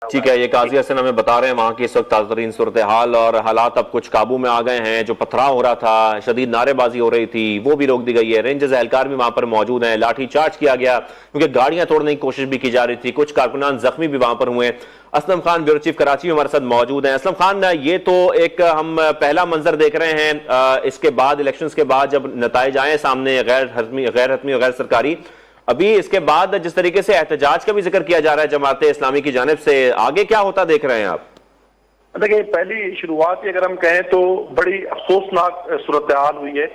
ठीक है, ये काजी हसन हमें बता रहे हैं वहां की इस वक्त ताज़ा तरीन सूरत हाल और हालात अब कुछ काबू में आ गए हैं। जो पथराव हो रहा था, शदीद नारेबाजी हो रही थी, वो भी रोक दी गई है। रेंजर्स एहलकार भी वहां पर मौजूद हैं। लाठी चार्ज किया गया क्योंकि गाड़ियां तोड़ने की कोशिश भी की जा रही थी। कुछ कारकुनान जख्मी भी वहां पर हुए। असलम खान ब्यूरो चीफ कराची में हमारे साथ मौजूद हैं। असलम खान, ये तो एक हम पहला मंजर देख रहे हैं इसके बाद, इलेक्शंस के बाद जब नताइज आए सामने गैर हतमी और गैर सरकारी, अभी इसके बाद जिस तरीके से एहतजाज का भी जिक्र किया जा रहा है जमात इस्लामी की जानिब से, आगे क्या होता देख रहे हैं आप? देखिए, पहली शुरुआत अगर हम कहें तो बड़ी अफसोसनाक सूरत हाल हुई है।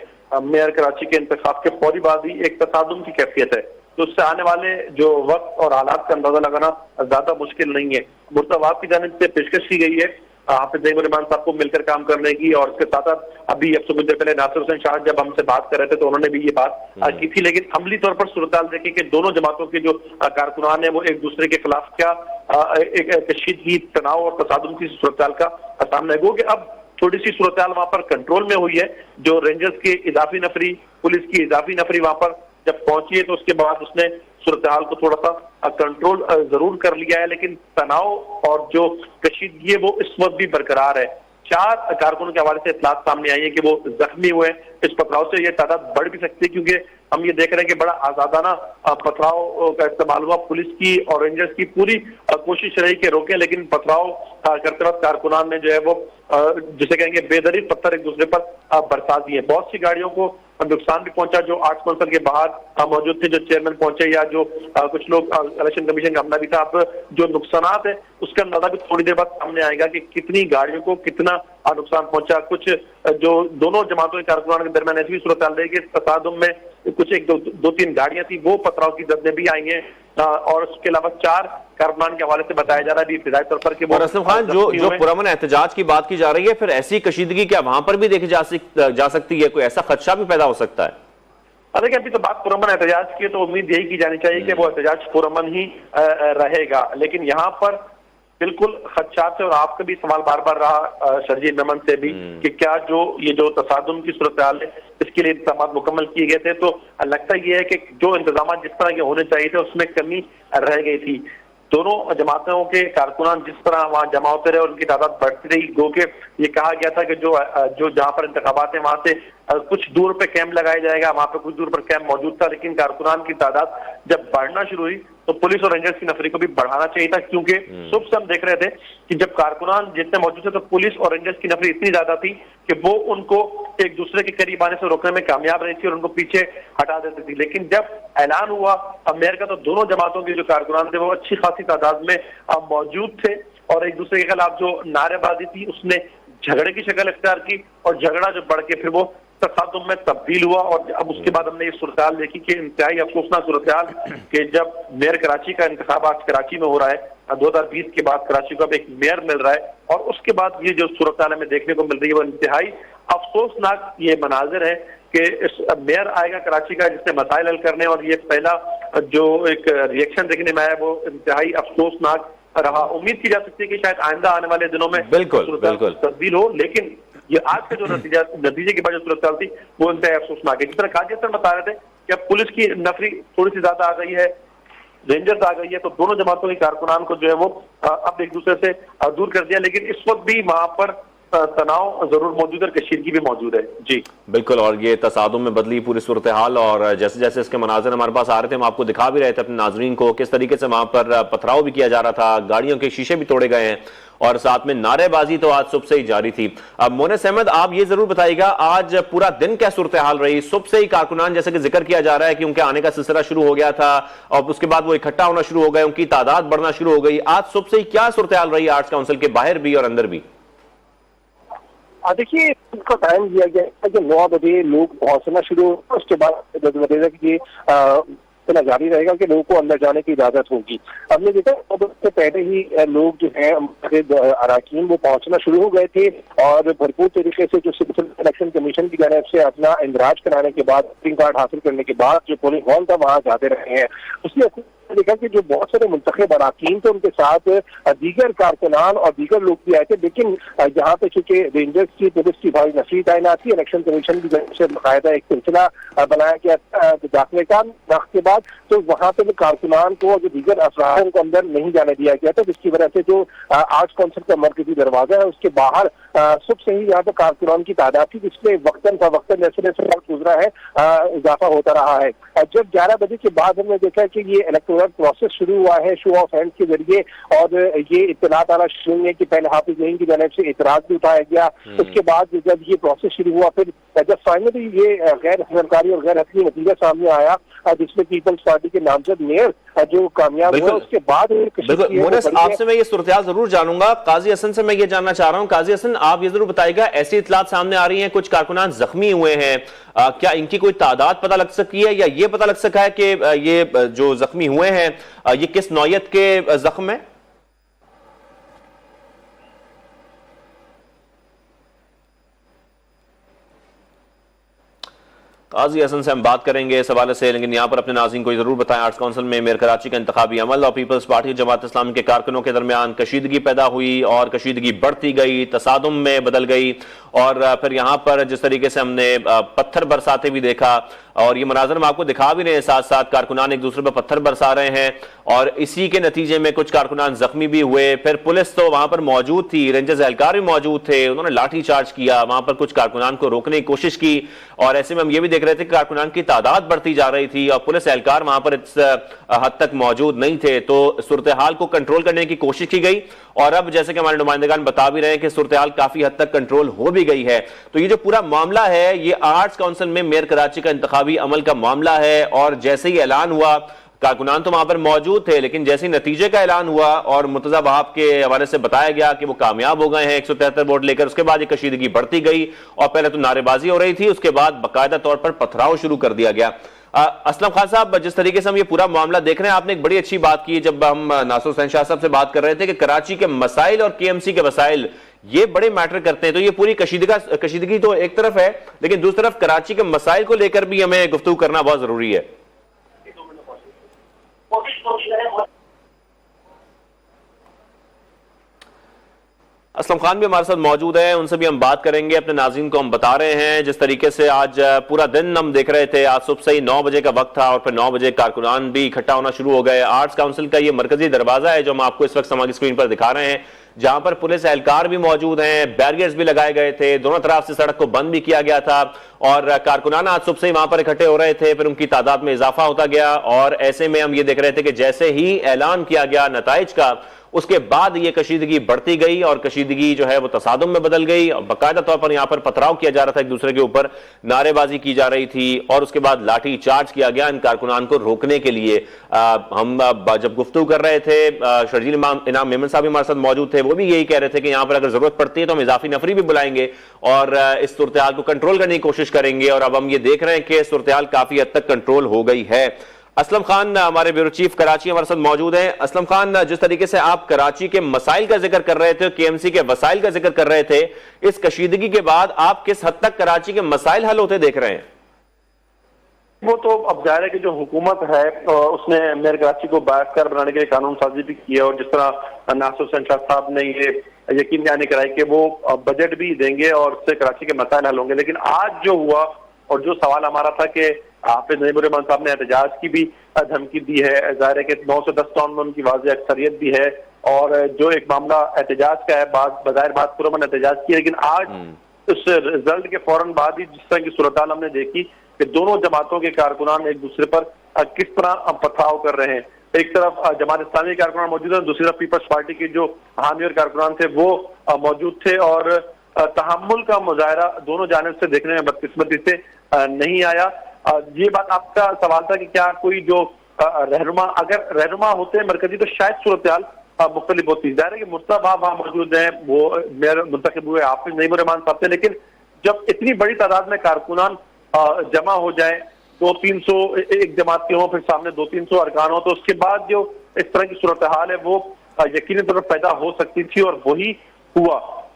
मेयर कराची के इंतखाब के फौरी बाद ही एक तसादुम की कैफियत है, तो उससे आने वाले जो वक्त और हालात का अंदाजा लगाना ज्यादा मुश्किल नहीं है। मुर्तबाब की जानिब से पेशकश की गई है हाफिज रहमान साहब को मिलकर काम करने की, और उसके साथ साथ अभी अब कुछ देर पहले नासिर हुसैन शाह जब हमसे बात कर रहे थे तो उन्होंने भी ये बात की थी। लेकिन अमली तौर पर सूरत हाल देखी कि दोनों जमातों के जो कारकुनान है वो एक दूसरे के खिलाफ क्या एक कशीदगी, तनाव और तसादुम की सूरत हाल का सामने है। कि अब थोड़ी सी सूरत हाल वहां पर कंट्रोल में हुई है। जो रेंजर्स की इजाफी नफरी, पुलिस की इजाफी नफरी वहां पर जब पहुंची है तो उसके बाद उसने सूरत हाल को थोड़ा सा कंट्रोल जरूर कर लिया है, लेकिन तनाव और जो कशीदगी है वो इस वक्त भी बरकरार है। 4 कारकुनों के हवाले से इतलात सामने आई है कि वो जख्मी हुए। इस पथराव से ये तादाद बढ़ भी सकती है क्योंकि हम ये देख रहे हैं कि बड़ा आजादाना पथराव का इस्तेमाल हुआ। पुलिस की और रेंजर्स की पूरी कोशिश रही कि रोके, लेकिन पथराव करते वक्त कारकुनान ने जो है वो जिसे कहेंगे बेदरीद पत्थर एक दूसरे पर बरसा दिए। बहुत सी गाड़ियों को नुकसान भी पहुंचा जो आर्ट्स मंसल के बाहर मौजूद थे, जो चेयरमैन पहुंचे या जो कुछ लोग इलेक्शन कमीशन का हमला भी था। अब जो नुकसानात है उसका अंदाजा भी थोड़ी देर बाद सामने आएगा कि कितनी गाड़ियों को कितना नुकसान पहुंचा। कुछ जो दोनों जमातों के कारकुनान के दरमियान ऐसी भी सूरत हाल रही कि तसादुम में कुछ एक दो तीन गाड़ियां थी, वो पथराव की जद में भी आई हैं, और उसके अलावा 4 कारकुनान के हवाले से बताया जा रहा है इब्तिदाई तौर पर कि वो। असलम खान, जो पुरअमन एहतजाज की बात की जा रही है, फिर ऐसी कशीदगी क्या वहां पर भी देखी जा सकती है? कोई ऐसा खदशा भी पैदा हो सकता है? देखिए, अभी तो बात पुरअमन एहतजाज की है तो उम्मीद यही की जानी चाहिए कि वो एहतजाज पुरअमन ही रहेगा। लेकिन यहाँ पर बिल्कुल खदशात है, और आपका भी सवाल बार बार रहा शरजील मेमन से भी कि क्या जो ये जो तसादुम की सूरत हाल है इसके लिए इंतजाम मुकम्मल किए गए थे, तो लगता ये है कि जो इंतजाम जिस तरह के होने चाहिए थे उसमें कमी रह गई थी। दोनों जमातों के कारकुनान जिस तरह वहां जमा होते रहे और उनकी तादाद बढ़ती रही, गो के ये कहा गया था कि जो जहां पर इंतखाबात है वहां से कुछ दूर पे कैंप लगाया जाएगा, वहां पे कुछ दूर पर कैंप मौजूद था। लेकिन कारकुनान की तादाद जब बढ़ना शुरू हुई तो पुलिस और रेंजर्स की नफरी को भी बढ़ाना चाहिए था, क्योंकि सुबह से हम देख रहे थे कि जब कारकुनान जितने मौजूद थे तो पुलिस और रेंजर्स की नफरी इतनी ज्यादा थी कि वो उनको एक दूसरे के करीब आने से रोकने में कामयाब रही थी और उनको पीछे हटा देती थी। लेकिन जब ऐलान हुआ अमेर का, तो दोनों जमातों के जो कारकुनान थे वो अच्छी खासी तादाद में मौजूद थे, और एक दूसरे के खिलाफ जो नारेबाजी थी उसने झगड़े की शक्ल इख्तियार की, और झगड़ा जो बढ़ के फिर वो तसादुम में तब्दील हुआ। और अब उसके बाद हमने ये सूरत हाल देखी कि इंतहाई अफसोसनाक सूरत हाल कि जब मेयर कराची का इंतखाब आज कराची में हो रहा है, 2020 के बाद कराची को अब एक मेयर मिल रहा है, और उसके बाद ये जो सूरत हाल हमें देखने को मिल रही है वो इंतहाई अफसोसनाक ये मनाजिर है कि इस मेयर आएगा कराची का जिसने मसाइल हल करने, और ये पहला जो एक रिएक्शन देखने में आया वो इंतहाई अफसोसनाक रहा। उम्मीद की जा सकती है कि शायद आइंदा आने वाले दिनों में बिल्कुल तब्दील हो, लेकिन ये आज के जो नतीजे की वजह सूरत हाल थी वो इंतहाई अफसोसनाक है। जिस तरह काजी हसन बता रहे थे कि अब पुलिस की नफरी थोड़ी सी ज्यादा आ गई है, रेंजर्स आ गई है, तो दोनों जमातों के कारकुनान को जो है वो अब एक दूसरे से दूर कर दिया। लेकिन इस वक्त भी वहां पर तनाव जरूर मौजूद है, कशीदगी भी मौजूद है। जी बिल्कुल, और ये तसादुम में बदली पूरी सूरत हाल, और जैसे जैसे इसके मनाजिर हमारे पास आ रहे थे हम आपको दिखा भी रहे थे अपने नाजरीन को किस तरीके से वहां पर पथराव भी किया जा रहा था, गाड़ियों के शीशे भी तोड़े गए हैं, और साथ में नारेबाजी तो आज सुबह से ही जारी थी। अब मोनिस अहमद, आप ये जरूर बताइएगा आज पूरा दिन क्या सूरत हाल रही? सुबह से ही कारकुनान जैसे कि जिक्र किया जा रहा है कि उनके आने का सिलसिला शुरू हो गया था और उसके बाद वो इकट्ठा होना शुरू हो गए, उनकी तादाद बढ़ना शुरू हो गई। आज सुबह से ही क्या सूरत हाल रही आर्ट्स काउंसिल के बाहर भी और अंदर भी? देखिए, इसका टाइम दिया गया है कि 9 बजे लोग पहुंचना शुरू हो, उसके बाद ये इतना जारी रहेगा कि लोगों को अंदर जाने की इजाजत होगी। हमने देखा उससे पहले ही लोग जो है अराकीन वो पहुंचना शुरू हो गए थे, और भरपूर तरीके से जो सिविल इलेक्शन कमीशन की जानिब से अपना इंदराज कराने के बाद, वोटिंग कार्ड हासिल करने के बाद जो पोलिंग हॉल था वहां जाते रहे हैं। उसने आपने देखा कि जो बहुत सारे मुंतखब अराकीन थे उनके साथ दीगर कारकुनान और दीगर लोग भी आए थे, लेकिन यहाँ पे चूंकि रेंजर्स की पुलिस की भारी नफरी तैनात थी, इलेक्शन कमीशन की तरफ से बाकायदा एक सिलसिला बनाया गया दाखिले का वक्त के बाद, तो वहाँ पे कारकुनान को और जो दीगर अफराद को अंदर नहीं जाने दिया गया था, जिसकी वजह से जो आर्ट्स काउंसिल का मरकजी दरवाजा है उसके बाहर सुबह से ही यहाँ पे कारकुनान की तादाद थी, जिसमें वक्तन फवक्तन जैसे जैसे वक्त गुजरा है इजाफा होता रहा है। जब 11 बजे के बाद हमने देखा कि ये इलेक्टोरल प्रोसेस शुरू हुआ है शो ऑफ हैंड के जरिए, और ये इत्तलात आना शुरू हुई है कि पहले हाफिज जहीन की जानिब से इतराज भी उठाया गया। उसके बाद जब ये प्रोसेस शुरू हुआ, फिर जब फाइनली ये गैर सरकारी और गैर हकीमी नतीजा सामने आया जिसमें पीपल्स पार्टी के नामजद मेयर जो कामयाब हुआ, उसके बाद आपसे मैं ये सूरत जरूर जानूंगा। काजी हसन से मैं ये जानना चाह रहा हूं, काजी हसन आप ये जरूर बताइएगा, ऐसी इतलात सामने आ रही हैं कुछ कारकुनान जख्मी हुए हैं, क्या इनकी कोई तादाद पता लग सकी है या ये पता लग सका है कि ये जो जख्मी हुए हैं ये किस नौयत के जख्म है? काजी हसन से हम बात करेंगे इस हवाले से, लेकिन यहाँ पर अपने नाज़रीन को जरूर बताएं, आर्ट्स काउंसिल में मेयर कराची का इंतखाबी अमल और पीपल्स पार्टी जमात इस्लामी के कारकुनों के दरमियान कशीदगी पैदा हुई और कशीदगी बढ़ती गई, तसादुम में बदल गई, और फिर यहाँ पर जिस तरीके से हमने पत्थर बरसाते भी देखा, और ये मनाजर हम आपको दिखा भी रहे हैं, साथ साथ कारकुनान एक दूसरे पर पत्थर बरसा रहे हैं, और इसी के नतीजे में कुछ कारकुनान जख्मी भी हुए। फिर पुलिस तो वहां पर मौजूद थी, रेंजर्स एहलकार भी मौजूद थे, उन्होंने लाठी चार्ज किया, वहां पर कुछ कारकुनान को रोकने की कोशिश की, और ऐसे में हम ये भी देख रहे थे कि कारकुनान की तादाद बढ़ती जा रही थी और पुलिस एहलकार वहां पर इस हद तक मौजूद नहीं थे। तो सूरत हाल को कंट्रोल करने की कोशिश की गई, और अब जैसे कि हमारे नुमाइंदगान बता भी रहे हैं कि सूरत हाल काफी हद तक कंट्रोल हो भी गई है। तो ये जो पूरा मामला है ये आर्ट्स काउंसिल में मेयर कराची का इंतखाबी अमल का मामला है, और जैसे ही ऐलान हुआ, कारकुनान तो वहां पर मौजूद थे, लेकिन जैसे नतीजे का ऐलान हुआ और मुर्तजा वहाब के हवाले से बताया गया कि वो कामयाब हो गए हैं 173 वोट लेकर, उसके बाद ये कशीदगी बढ़ती गई और पहले तो नारेबाजी हो रही थी, उसके बाद बाकायदा तौर पर पथराव शुरू कर दिया गया। असलम खान साहब, जिस तरीके से हम ये पूरा मामला देख रहे हैं, आपने एक बड़ी अच्छी बात की जब हम नासिर हुसैन शाह साहब से बात कर रहे थे कि कराची के मसाइल और केएमसी के मसाइल ये बड़े मैटर करते हैं। तो ये पूरी कशीदगी तो एक तरफ है, लेकिन दूसरी तरफ कराची के मसाइल को लेकर भी हमें गुफ्तगू करना बहुत जरूरी है। असलम खान भी हमारे साथ मौजूद है, उनसे भी हम बात करेंगे। अपने नाज़रीन को हम बता रहे हैं जिस तरीके से आज पूरा दिन हम देख रहे थे, आज सुबह से ही 9 बजे का वक्त था और फिर 9 बजे कारकुनान भी इकट्ठा होना शुरू हो गए। आर्ट्स काउंसिल का ये मरकजी दरवाजा है जो हम आपको इस वक्त हमारी स्क्रीन पर दिखा रहे हैं, जहां पर पुलिस एहलकार भी मौजूद हैं, बैरियर्स भी लगाए गए थे, दोनों तरफ से सड़क को बंद भी किया गया था, और कारकुनान आज सुबह से ही वहां पर इकट्ठे हो रहे थे, फिर उनकी तादाद में इजाफा होता गया, और ऐसे में हम ये देख रहे थे कि जैसे ही ऐलान किया गया नताइज का, उसके बाद ये कशीदगी बढ़ती गई और कशीदगी जो है वो तसादुम में बदल गई, और बाकायदा तौर पर यहां पर पथराव किया जा रहा था एक दूसरे के ऊपर, नारेबाजी की जा रही थी, और उसके बाद लाठी चार्ज किया गया इन कारकुनान को रोकने के लिए। हम जब गुफ्तगू कर रहे थे, शर्जील इनाम मेमन साहब भी हमारे साथ मौजूद थे, वो भी यही कह रहे थे कि यहां पर अगर जरूरत पड़ती है तो हम इजाफी नफरी भी बुलाएंगे और इस सूरत हाल को कंट्रोल करने की कोशिश करेंगे, और अब हम ये देख रहे हैं कि सूरत हाल काफी हद तक कंट्रोल हो गई है। असलम खान हमारे ब्यूरो चीफ कराची हमारे साथ मौजूद हैं। असलम खान, जिस तरीके से आप कराची के मसाइल का जिक्र कर रहे थे, केएमसी के वसाइल का जिक्र कर रहे थे, इस कशीदगी के बाद आप किस हद तक कराची के मसाइल हल होते देख रहे हैं? वो तो अब जाहिर है कि जो हुकूमत है उसने मेयर कराची को बाइस्कार बनाने के लिए कानून साजी भी की है, और जिस तरह नासिर हुसैन शाह साहब ने ये यकीन दहानी कराई कि वो बजट भी देंगे और उससे कराची के मसाइल हल होंगे। लेकिन आज जो हुआ और जो सवाल हमारा था कि हाफिज नईमुर रहमान साहब ने एहतजाज की भी धमकी दी है, जाहिर है कि 9 से 10 टाउन में उनकी वाज़ेह अक्सरियत भी है, और जो एक मामला एहतजाज का है, बज़ाहिर बात पुरअमन एहतजाज की है, लेकिन आज उस रिजल्ट के फौरन बाद ही जिस तरह की सूरत हाल हमने देखी कि दोनों जमातों के कारकुनान एक दूसरे पर किस तरह पथराव कर रहे हैं। एक तरफ जमात इस्लामी कारकुनान मौजूद है, दूसरी तरफ पीपल्स पार्टी के जो हामी और कारकुनान थे वो मौजूद थे, और तहम्मुल का मुजाहरा दोनों जानिब से देखने में बदकिस्मती से नहीं आया। ये बात आपका सवाल था कि क्या कोई जो रहनुमा, अगर रहनुमा होते हैं मरकजी तो शायद सूरत हाल मुख्तलिफ होती है। जाहिर है कि मुर्तजा वहां मौजूद है, वो मेयर मुंतखब हुए हाफिज नईमुर रहमान साहब थे, लेकिन जब इतनी बड़ी तादाद में कारकुनान जमा हो जाए, 200-300 एक जमात के हों, फिर सामने 200-300 अरकान हो, तो उसके बाद जो इस तरह की सूरत हाल है वो यकीनी तौर पर पैदा हो सकती थी, और वही हुआ।